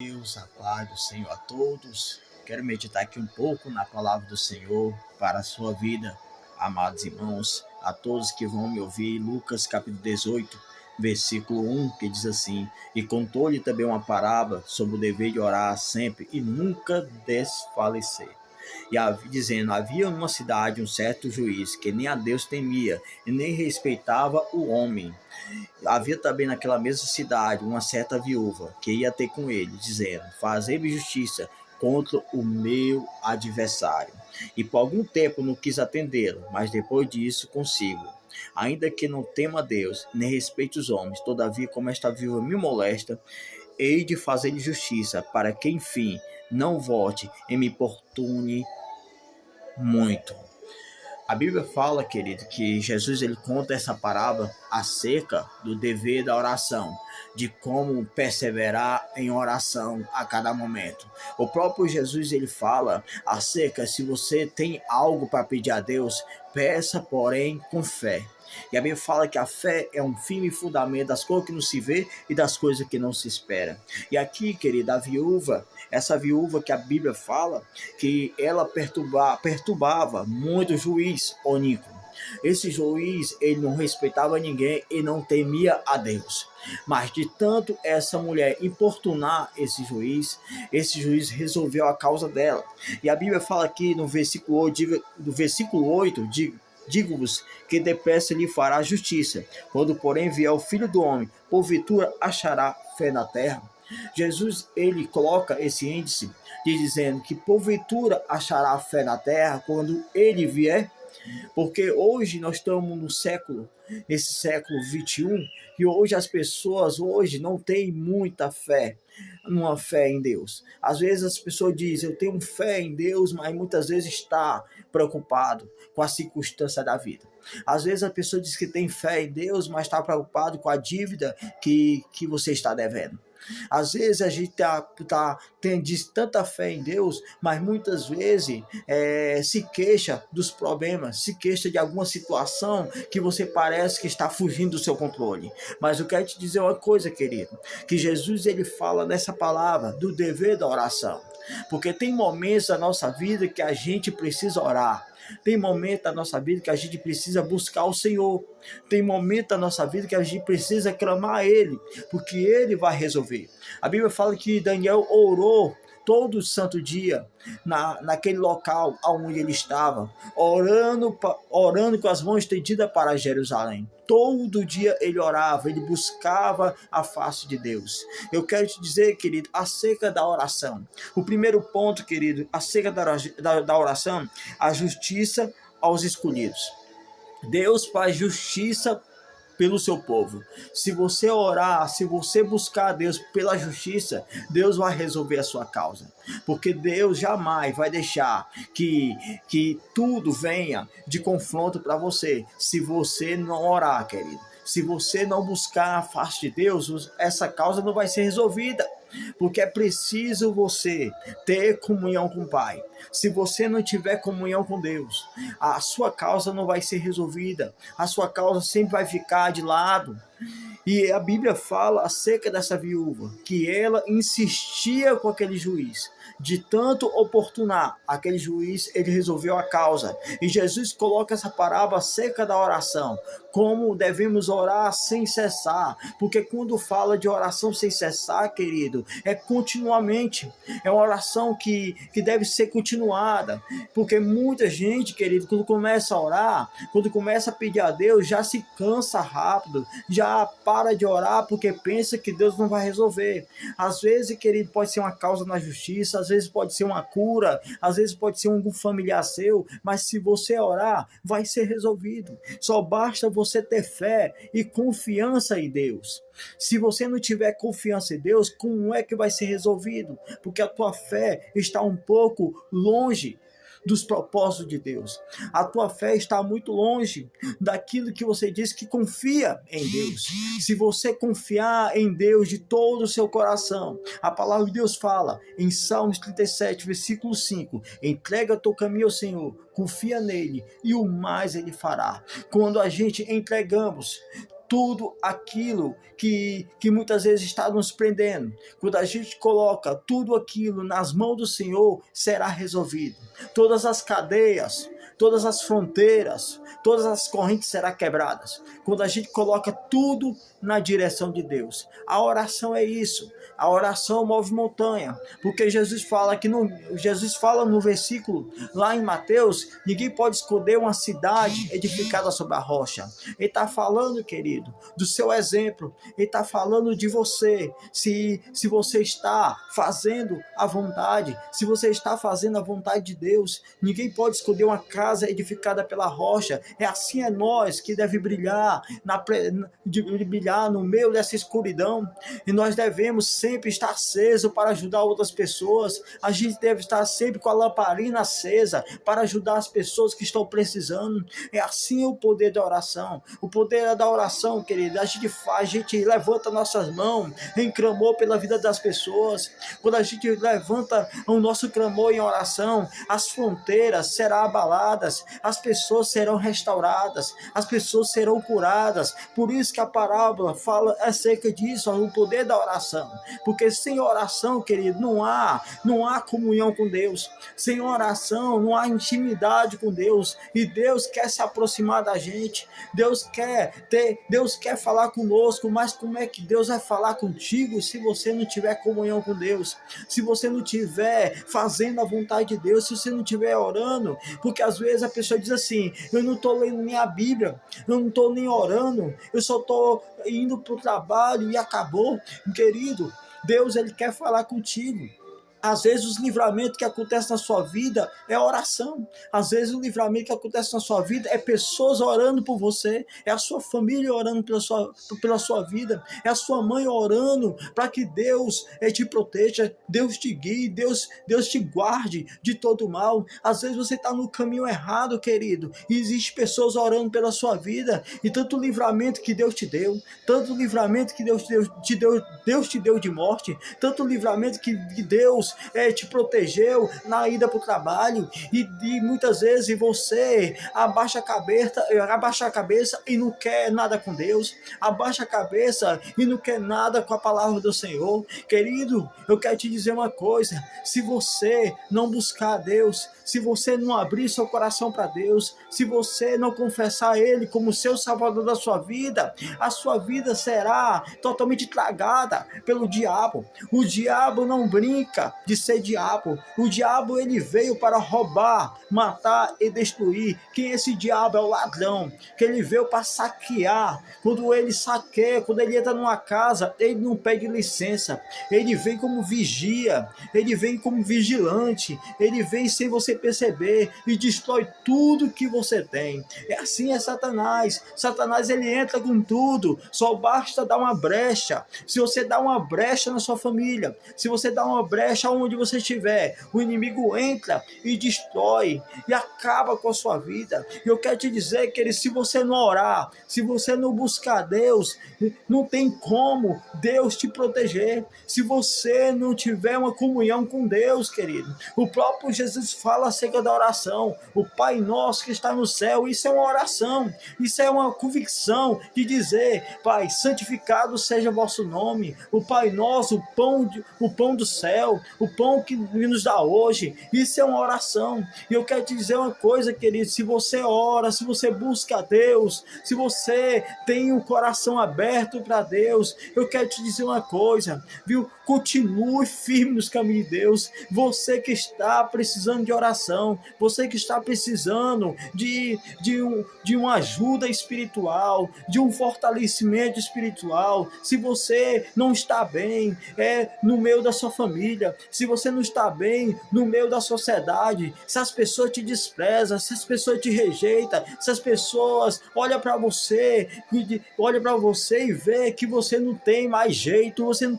Deus, a paz do Senhor a todos. Quero meditar aqui um pouco na palavra do Senhor para a sua vida, amados irmãos, a todos que vão me ouvir. Lucas capítulo 18, versículo 1, que diz assim: E contou-lhe também uma parábola sobre o dever de orar sempre e nunca desfalecer. Dizendo: havia numa cidade um certo juiz que nem a Deus temia e nem respeitava o homem. Havia também naquela mesma cidade uma certa viúva que ia ter com ele, dizendo: fazei-me justiça contra o meu adversário. E por algum tempo não quis atendê-lo, mas depois disso consigo. Ainda que não tema Deus, nem respeite os homens, todavia, como esta viúva me molesta, hei de fazer-lhe justiça, para que, enfim, não volte e me importune muito. A Bíblia fala, querido, que Jesus ele conta essa parábola acerca do dever da oração, de como perseverar em oração a cada momento. O próprio Jesus ele fala acerca se você tem algo para pedir a Deus, peça, porém, com fé. E a Bíblia fala que a fé é um firme fundamento das coisas que não se vê e das coisas que não se espera. E aqui, querida, a viúva, essa viúva que a Bíblia fala que ela perturbava muito o juiz Oníco. Esse juiz, ele não respeitava ninguém e não temia a Deus. Mas de tanto essa mulher importunar esse juiz resolveu a causa dela. E a Bíblia fala aqui no versículo 8, digo-vos que depressa lhe fará justiça. Quando, porém, vier o Filho do Homem, porventura achará fé na terra? Jesus, ele coloca esse índice dizendo que porventura achará fé na terra quando ele vier, porque hoje nós estamos no século, esse século 21, e hoje as pessoas hoje não têm muita fé, numa fé em Deus. Às vezes as pessoas dizem, eu tenho fé em Deus, mas muitas vezes está preocupado com a circunstância da vida. Às vezes a pessoa diz que tem fé em Deus, mas está preocupado com a dívida que você está devendo. Às vezes a gente diz tanta fé em Deus, mas muitas vezes se queixa dos problemas, se queixa de alguma situação que você parece que está fugindo do seu controle. Mas eu quero te dizer uma coisa, querido, que Jesus ele fala nessa palavra do dever da oração. Porque tem momentos da nossa vida que a gente precisa orar. Tem momento da nossa vida que a gente precisa buscar o Senhor. Tem momento da nossa vida que a gente precisa clamar a Ele, porque Ele vai resolver. A Bíblia fala que Daniel orou todo santo dia naquele local onde ele estava, orando com as mãos estendidas para Jerusalém. Todo dia ele orava, ele buscava a face de Deus. Eu quero te dizer, querido, acerca da oração. O primeiro ponto, querido, acerca da oração, a justiça aos escolhidos. Deus faz justiça pelo seu povo. Se você orar, se você buscar a Deus pela justiça, Deus vai resolver a sua causa. Porque Deus jamais vai deixar que tudo venha de confronto para você, se você não orar, querido. Se você não buscar a face de Deus, essa causa não vai ser resolvida. Porque é preciso você ter comunhão com o Pai. Se você não tiver comunhão com Deus, a sua causa não vai ser resolvida. A sua causa sempre vai ficar de lado. E a Bíblia fala acerca dessa viúva, que ela insistia com aquele juiz. De tanto oportunar aquele juiz, ele resolveu a causa. E Jesus coloca essa parábola acerca da oração, como devemos orar sem cessar. Porque quando fala de oração sem cessar, querido, é continuamente. É uma oração que deve ser continuada. Porque muita gente, querido, quando começa a orar, quando começa a pedir a Deus, já se cansa rápido, já para de orar porque pensa que Deus não vai resolver. Às vezes, querido, pode ser uma causa na justiça, às vezes pode ser uma cura, às vezes pode ser um familiar seu, mas se você orar, vai ser resolvido. Só basta você ter fé e confiança em Deus. Se você não tiver confiança em Deus, como é que vai ser resolvido? Porque a tua fé está um pouco longe dos propósitos de Deus. A tua fé está muito longe daquilo que você diz que confia em Deus. Se você confiar em Deus de todo o seu coração, a palavra de Deus fala em Salmos 37, versículo 5, entrega teu caminho ao Senhor, confia nele e o mais ele fará. Quando a gente entregamos tudo aquilo que muitas vezes está nos prendendo, quando a gente coloca tudo aquilo nas mãos do Senhor, será resolvido. Todas as cadeias, todas as fronteiras, todas as correntes serão quebradas. Quando a gente coloca tudo na direção de Deus. A oração é isso. A oração move montanha, porque Jesus fala no versículo lá em Mateus, ninguém pode esconder uma cidade edificada sobre a rocha. Ele está falando, querido, do seu exemplo. Ele está falando de você. Se você está fazendo a vontade, se você está fazendo a vontade de Deus, ninguém pode esconder uma casa edificada pela rocha. Assim é nós que deve brilhar, brilhar no meio dessa escuridão, e nós devemos sempre estar aceso para ajudar outras pessoas. A gente deve estar sempre com a lamparina acesa para ajudar as pessoas que estão precisando. É assim o poder da oração. O poder da oração, querido, a gente levanta nossas mãos em clamor pela vida das pessoas. Quando a gente levanta o nosso clamor em oração, as fronteiras serão abaladas, as pessoas serão restauradas, as pessoas serão curadas. Por isso que a parábola fala acerca disso, o poder da oração. Porque sem oração, querido, não há comunhão com Deus. Sem oração não há intimidade com Deus. E Deus quer se aproximar da gente. Deus quer falar conosco, mas como é que Deus vai falar contigo se você não tiver comunhão com Deus? Se você não tiver fazendo a vontade de Deus, se você não estiver orando? Porque às vezes a pessoa diz assim: eu não estou lendo nem a Bíblia, eu não estou nem orando, eu só estou indo para o trabalho e acabou. Querido, Deus, ele quer falar contigo. Às vezes os livramentos que acontecem na sua vida é oração. Às vezes o livramento que acontece na sua vida é pessoas orando por você, é a sua família orando pela sua vida, é a sua mãe orando para que Deus te proteja, Deus te guie, Deus te guarde de todo mal. Às vezes você está no caminho errado, querido, e existem pessoas orando pela sua vida, e tanto livramento que Deus te deu, tanto livramento que Deus te deu de morte, tanto livramento que Deus te protegeu na ida para o trabalho, e muitas vezes você abaixa a cabeça e não quer nada com Deus, abaixa a cabeça e não quer nada com a palavra do Senhor. Querido, eu quero te dizer uma coisa: se você não buscar a Deus, se você não abrir seu coração para Deus, se você não confessar Ele como seu Salvador da sua vida, a sua vida será totalmente tragada pelo diabo. O diabo não brinca de ser diabo. O diabo, ele veio para roubar, matar e destruir. Quem é esse diabo? É o ladrão, que ele veio para saquear. Quando ele saqueia, quando ele entra numa casa, ele não pede licença, ele vem como vigia, ele vem como vigilante, ele vem sem você perceber e destrói tudo que você tem. Assim é Satanás. Satanás, ele entra com tudo, só basta dar uma brecha. Se você dá uma brecha na sua família, se você dá uma brecha onde você estiver, o inimigo entra e destrói e acaba com a sua vida. E eu quero te dizer, que se você não orar, se você não buscar Deus, não tem como Deus te proteger. Se você não tiver uma comunhão com Deus, querido, o próprio Jesus fala acerca da oração, o Pai Nosso que está no céu. Isso é uma oração, isso é uma convicção de dizer: Pai, santificado seja o vosso nome. O Pai Nosso, o pão do céu, o pão que nos dá hoje, isso é uma oração. E eu quero te dizer uma coisa, querido: se você ora, se você busca a Deus, se você tem um coração aberto para Deus, eu quero te dizer uma coisa, viu? Continue firme nos caminhos de Deus. Você que está precisando de oração, você que está precisando de uma ajuda espiritual, de um fortalecimento espiritual, se você não está bem no meio da sua família, se você não está bem no meio da sociedade, se as pessoas te desprezam, se as pessoas te rejeitam, se as pessoas olham para você e vê que você não tem mais jeito, você não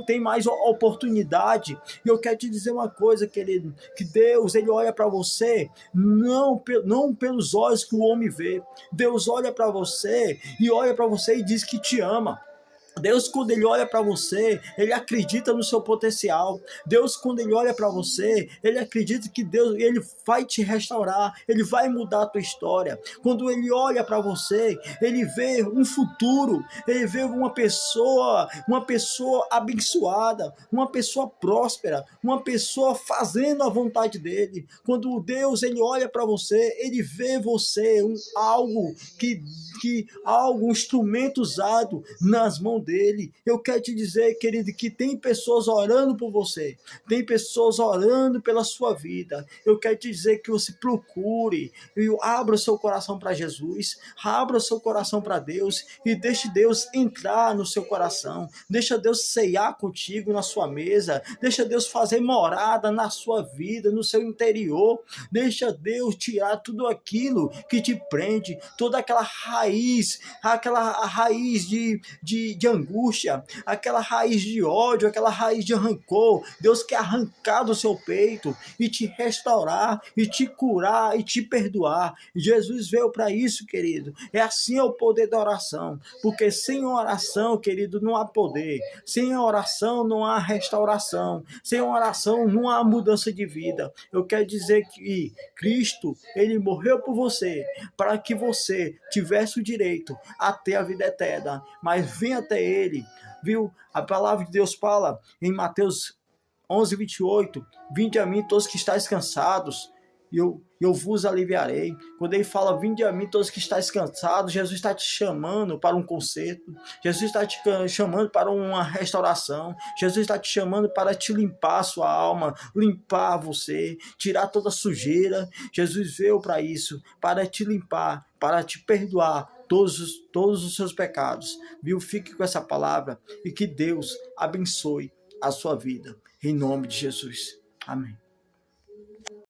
tem mais oportunidade. E eu quero te dizer uma coisa, querido, que Deus, ele olha para você não pelos olhos que o homem vê. Deus olha para você e diz que te ama. Deus, quando Ele olha para você, Ele acredita no seu potencial. Deus, quando Ele olha para você, Ele acredita que Deus, Ele vai te restaurar, Ele vai mudar a tua história. Quando Ele olha para você, Ele vê um futuro, Ele vê uma pessoa abençoada, uma pessoa próspera, uma pessoa fazendo a vontade dEle. Quando Deus, Ele olha para você, Ele vê você um instrumento usado nas mãos dele. Eu quero te dizer, querido, que tem pessoas orando por você, tem pessoas orando pela sua vida. Eu quero te dizer que você procure e abra o seu coração para Jesus, abra o seu coração para Deus e deixe Deus entrar no seu coração, deixa Deus ceiar contigo na sua mesa, deixa Deus fazer morada na sua vida, no seu interior, deixa Deus tirar tudo aquilo que te prende, toda aquela raiz de angústia, aquela raiz de ódio, aquela raiz de rancor. Deus quer arrancar do seu peito e te restaurar, e te curar, e te perdoar. Jesus veio para isso, querido. É assim o poder da oração, porque sem oração, querido, não há poder. Sem oração não há restauração. Sem oração não há mudança de vida. Eu quero dizer que Cristo, Ele morreu por você, para que você tivesse o direito a ter a vida eterna, mas vem até Ele, viu? A palavra de Deus fala em Mateus 11:28, vinde a mim todos que estáis cansados, e eu vos aliviarei. Quando ele fala, vinde a mim todos que estáis cansados, Jesus está te chamando para um conserto, Jesus está te chamando para uma restauração, Jesus está te chamando para te limpar a sua alma, limpar você, tirar toda a sujeira. Jesus veio para isso, para te limpar, para te perdoar todos os seus pecados, viu? Fique com essa palavra e que Deus abençoe a sua vida, em nome de Jesus. Amém.